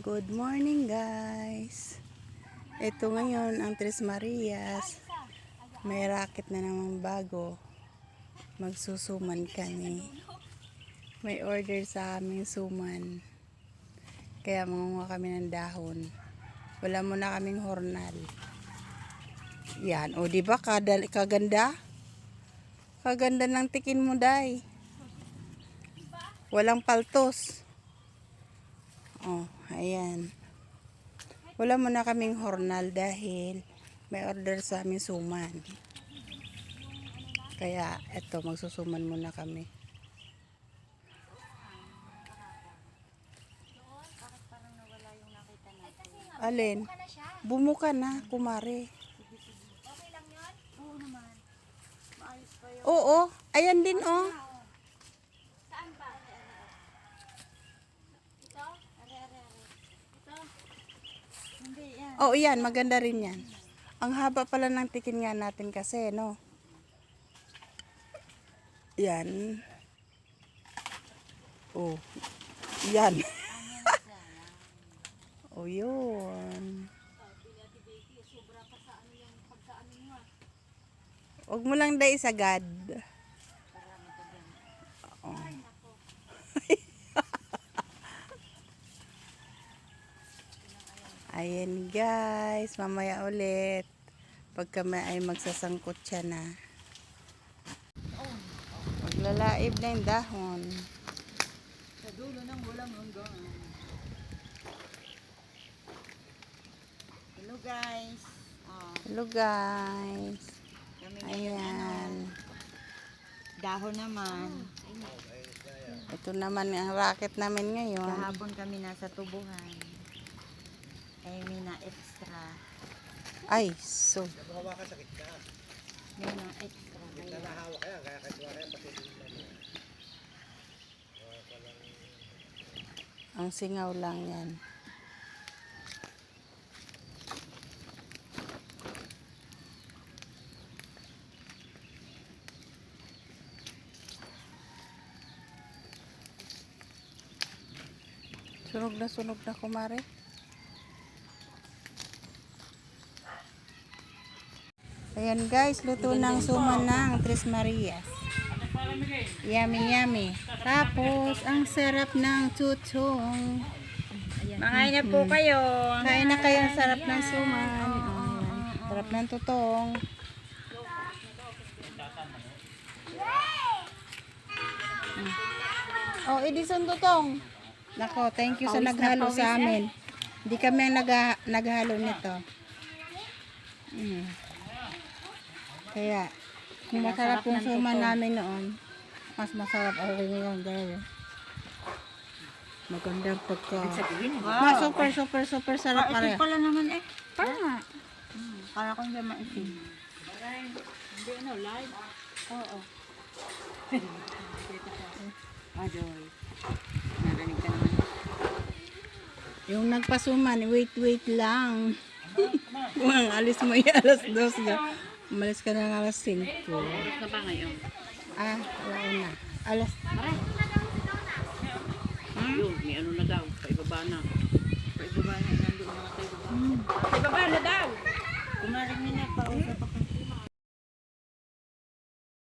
Good morning guys. Ito ngayon ang Tres Marias. May racket na naman bago. Magsusuman kami. May order sa aming suman. Kaya mangunguha kami ng dahon. Wala muna kaming hornal. Yan. O diba kaganda? Kaganda ng tikin mo, day. Walang paltos. Oh, ayan. Wala muna kaming hornal dahil may order sa aming suman. Kaya eto, magsusuman muna kami. Alin? Bumuka na, kumare. Okay lang yun? Oo naman. Maayos pa yun. Oo, ayan din oh. Saan ba? Ito? Ito? Hindi, yan. Oh, yan, maganda rin yan. Ang haba pala ng tikin nga natin kasi, no? Yan. Oh. Yan. Oh, yun. Huwag mo lang dahil sagad. Oh. Ayan guys, mamaya ulit. Pag kami ay magsasangkot siya na. Maglalaib na yung dahon. Sa dulo ng walang hanggang. Hello guys. Hello guys. Kami Ayan. dahon naman. Ito naman ang racket namin ngayon. Kahapon kami nasa tubuhan. Ay, may na extra. Ay, so. May na extra. Ang singaw lang yan. Sunog na kumare. Ayan guys, luto ng suman ng Tres Marias. Yummy yummy. Tapos, ang sarap ng chuchong. Mangain na po kayo. Kain na kayo, ang sarap ng suman. Ayan. Sarap ng tutong. Oh, Edison tutong. Nako, thank you sa naghalo sa amin. Hindi kami ang naghalo nito. Kaya, kung masarap yung suman namin noon, mas masarap ako ngayon dahil magandang pagka. Wow. Super sarap pare. Maitim pala naman eh. Para. Para kong hindi maitim. Hindi ano, live? Oo. Adoy. Narinig ka naman. Yung nagpasuman, wait lang. Kung ang alis mo yung alas 2 na. Umalis ka na ng alas 5. Oras na ba ngayon? Wala na. Alas. Yun, may ano na daw. Paibaba na. Paibaba na. Nandun na tayo. Paibaba na daw. Kumarin na pa.